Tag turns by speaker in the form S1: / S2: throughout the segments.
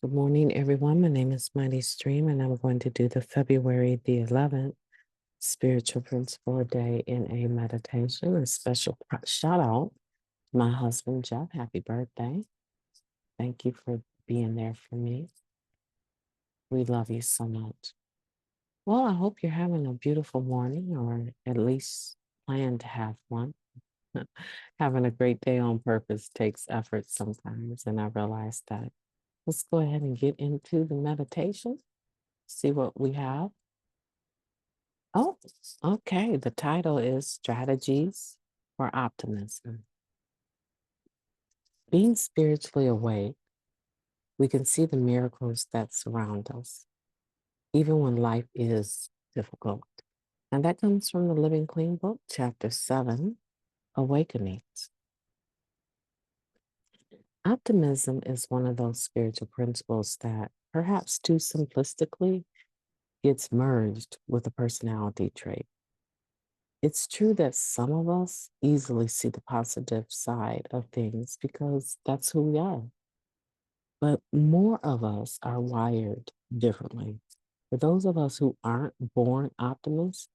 S1: Good morning, everyone. My name is MightyStream, and I'm going to do the February the 11th Spiritual Principle Day in a meditation. A special shout out to my husband, Jeff. Happy birthday. Thank you for being there for me. We love you so much. Well, I hope you're having a beautiful morning, or at least plan to have one. Having a great day on purpose takes effort sometimes, and I realize that. Let's go ahead and get into the meditation, see what we have. Oh, okay. The title is Strategies for Optimism. Being spiritually awake, we can see the miracles that surround us, even when life is difficult. And that comes from the Living Clean book, chapter 7, Awakenings. Optimism is one of those spiritual principles that, perhaps too simplistically, gets merged with a personality trait. It's true that some of us easily see the positive side of things because that's who we are. But more of us are wired differently. For those of us who aren't born optimists,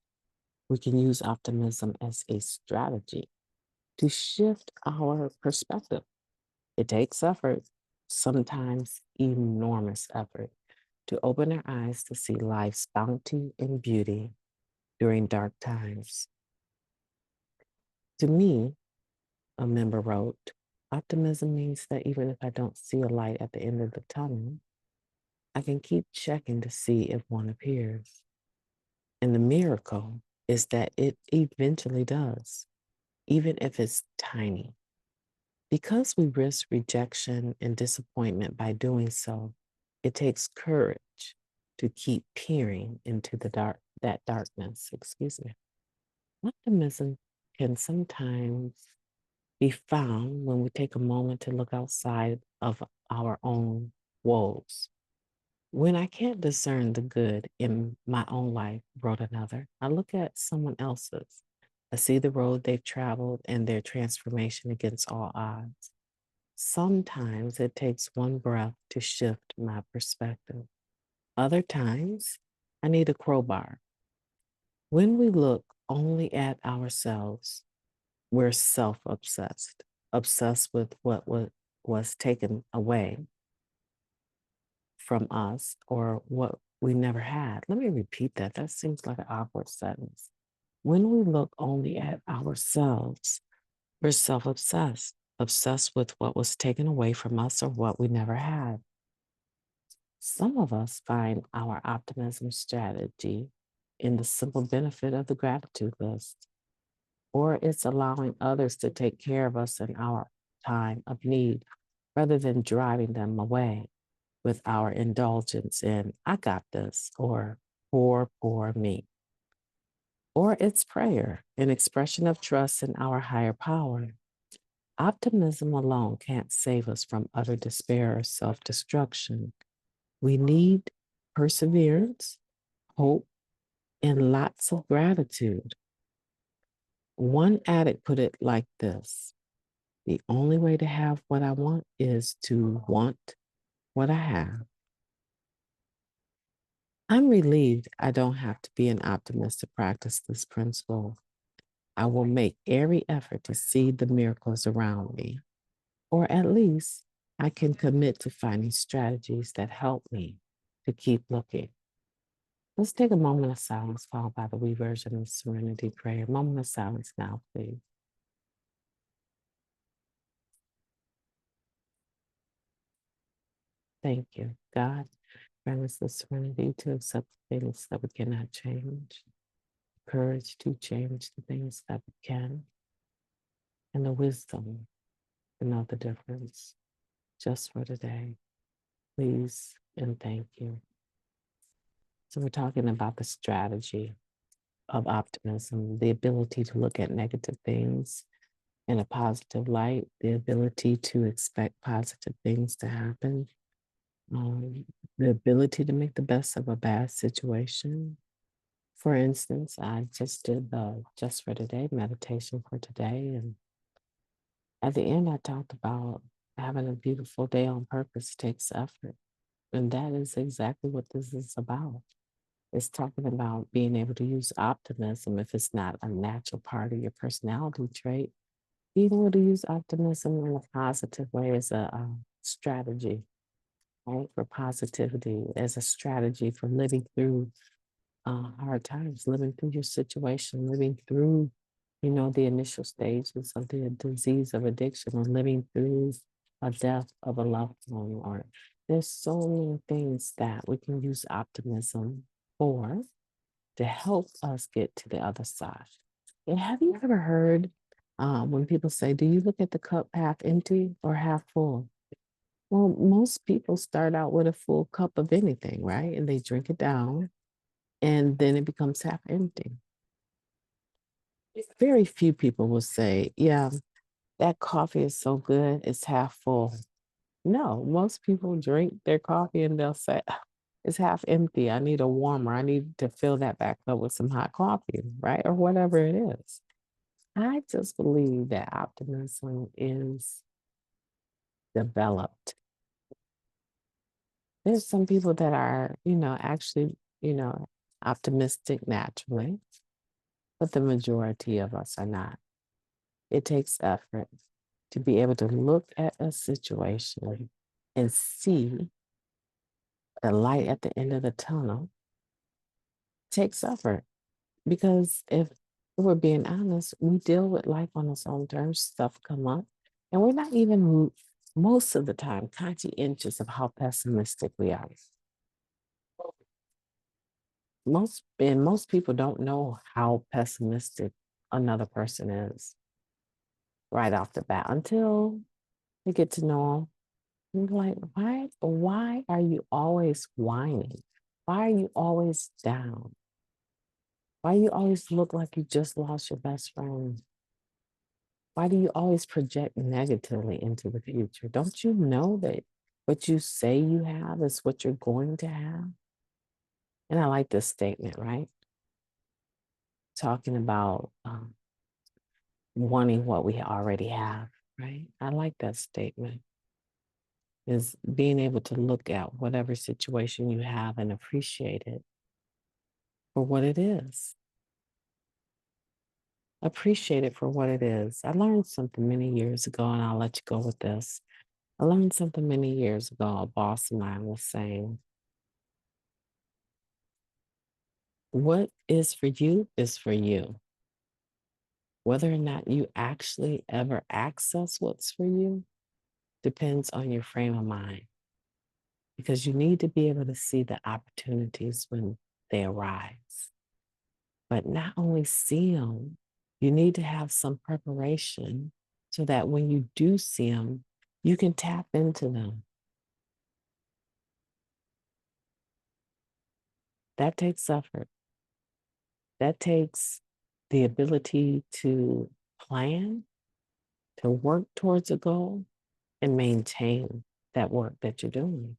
S1: we can use optimism as a strategy to shift our perspective. It takes effort, sometimes enormous effort, to open our eyes to see life's bounty and beauty during dark times. To me, a member wrote, optimism means that even if I don't see a light at the end of the tunnel, I can keep checking to see if one appears. And the miracle is that it eventually does, even if it's tiny. Because we risk rejection and disappointment by doing so, it takes courage to keep peering into that darkness, Optimism can sometimes be found when we take a moment to look outside of our own woes. When I can't discern the good in my own life, wrote another, I look at someone else's. I see the road they've traveled and their transformation against all odds. Sometimes it takes one breath to shift my perspective. Other times, I need a crowbar. When we look only at ourselves, we're self-obsessed, obsessed with what was taken away from us or what we never had. Let me repeat that. That seems like an awkward sentence. When we look only at ourselves, we're self-obsessed, obsessed with what was taken away from us or what we never had. Some of us find our optimism strategy in the simple benefit of the gratitude list, or it's allowing others to take care of us in our time of need rather than driving them away with our indulgence in, I got this, or poor me. Or it's prayer, an expression of trust in our higher power. Optimism alone can't save us from utter despair or self destruction. We need perseverance, hope, and lots of gratitude. One addict put it like this: the only way to have what I want is to want what I have. I'm relieved I don't have to be an optimist to practice this principle. I will make every effort to see the miracles around me, or at least I can commit to finding strategies that help me to keep looking. Let's take a moment of silence followed by the wee version of Serenity Prayer. A moment of silence now, please. Thank you. God, grant us the serenity to accept the things that we cannot change, courage to change the things that we can, and the wisdom to know the difference just for today. Please and thank you. So we're talking about the strategy of optimism, the ability to look at negative things in a positive light, the ability to expect positive things to happen, the ability to make the best of a bad situation. For instance, I just did the Just for Today meditation for today. And at the end, I talked about having a beautiful day on purpose takes effort. And that is exactly what this is about. It's talking about being able to use optimism if it's not a natural part of your personality trait. Being able to use optimism in a positive way is a strategy, right? For positivity, as a strategy for living through hard times, living through your situation, living through, the initial stages of the disease of addiction, or living through a death of a loved one. Or there's so many things that we can use optimism for to help us get to the other side. And have you ever heard when people say, do you look at the cup half empty or half full? Well, most people start out with a full cup of anything, right? And they drink it down and then it becomes half empty. Very few people will say, yeah, that coffee is so good, it's half full. No, most people drink their coffee and they'll say, "Ah, it's half empty. I need a warmer. I need to fill that back up with some hot coffee," right? Or whatever it is. I just believe that optimism is developed. There's some people that are, actually, optimistic naturally, but the majority of us are not. It takes effort to be able to look at a situation and see the light at the end of the tunnel. It takes effort because if we're being honest, we deal with life on its own terms, stuff come up, and we're not even most of the time conscientious of how pessimistic we are. Most people don't know how pessimistic another person is right off the bat until they get to know them. You're like, why are you always whining? Why are you always down? Why do you always look like you just lost your best friend? Why do you always project negatively into the future? Don't you know that what you say you have is what you're going to have? And I like this statement, right? Talking about wanting what we already have, right? I like that statement. Is being able to look at whatever situation you have and appreciate it for what it is. Appreciate it for what it is. I learned something many years ago, and I'll let you go with this. I learned something many years ago. A boss of mine was saying, what is for you is for you. Whether or not you actually ever access what's for you depends on your frame of mind, because you need to be able to see the opportunities when they arise. But not only see them, you need to have some preparation so that when you do see them, you can tap into them. That takes effort. That takes the ability to plan, to work towards a goal, and maintain that work that you're doing.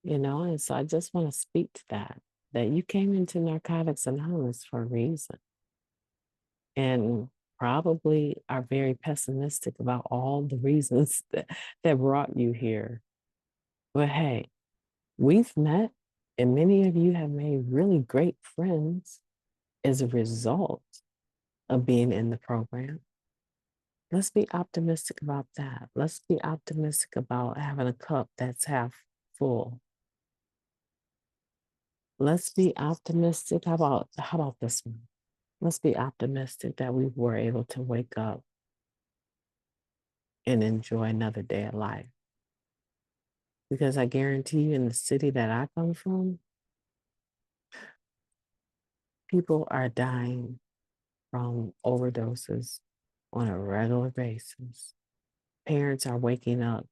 S1: And so I just want to speak to that you came into Narcotics Anonymous for a reason, and probably are very pessimistic about all the reasons that brought you here. But hey, we've met, and many of you have made really great friends as a result of being in the program. Let's be optimistic about that. Let's be optimistic about having a cup that's half full. Let's be optimistic. How about this one? Let's be optimistic that we were able to wake up and enjoy another day of life. Because I guarantee you, in the city that I come from, people are dying from overdoses on a regular basis. Parents are waking up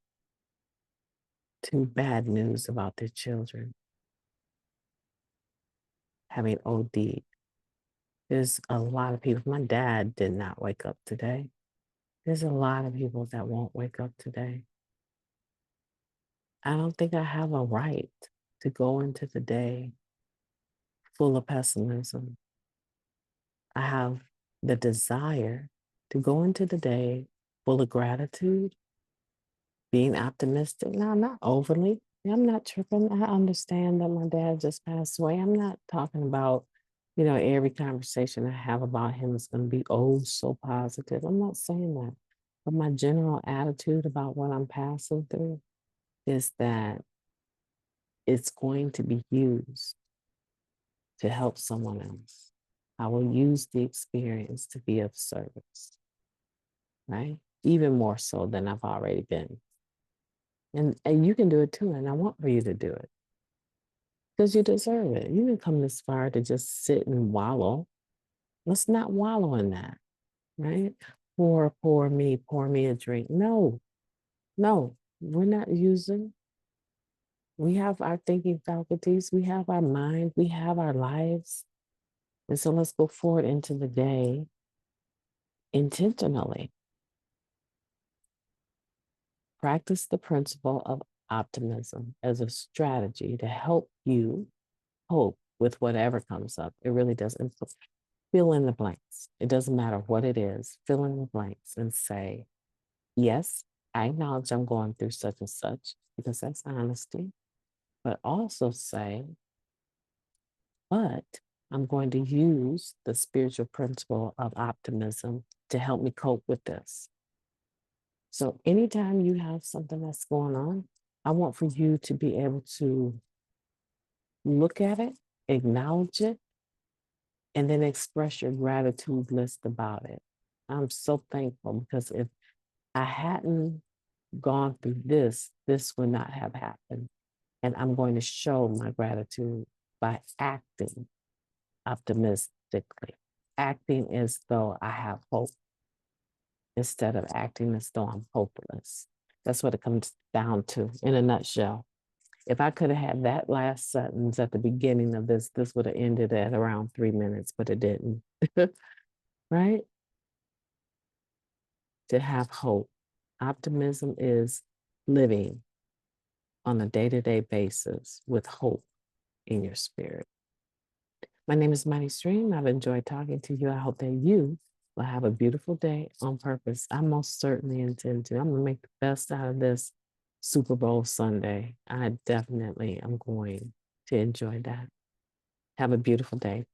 S1: to bad news about their children having OD. There's a lot of people. My dad did not wake up today. There's a lot of people that won't wake up today. I don't think I have a right to go into the day full of pessimism. I have the desire to go into the day full of gratitude, being optimistic. Now, not overly. I'm not tripping. I understand that my dad just passed away. I'm not talking about, every conversation I have about him is going to be, oh, so positive. I'm not saying that. But my general attitude about what I'm passing through is that it's going to be used to help someone else. I will use the experience to be of service, right? Even more so than I've already been. And you can do it too. And I want for you to do it because you deserve it. You didn't come this far to just sit and wallow. Let's not wallow in that, right? Pour me a drink. No, no, we're not using. We have our thinking faculties, we have our mind, we have our lives. And so let's go forward into the day intentionally. Practice the principle of optimism as a strategy to help you cope with whatever comes up. It really doesn't. Fill in the blanks. It doesn't matter what it is. Fill in the blanks and say, yes, I acknowledge I'm going through such and such because that's honesty. But also say, but I'm going to use the spiritual principle of optimism to help me cope with this. So anytime you have something that's going on, I want for you to be able to look at it, acknowledge it, and then express your gratitude list about it. I'm so thankful because if I hadn't gone through this would not have happened. And I'm going to show my gratitude by acting optimistically, acting as though I have hope instead of acting as though I'm hopeless. That's what it comes down to in a nutshell. If I could have had that last sentence at the beginning of this would have ended at around 3 minutes, but it didn't. Right? To have hope. Optimism is living on a day-to-day basis with hope in your spirit. My name is Mighty Stream. I've enjoyed talking to you. I hope that you will have a beautiful day on purpose. I most certainly intend to. I'm going to make the best out of this Super Bowl Sunday. I definitely am going to enjoy that. Have a beautiful day.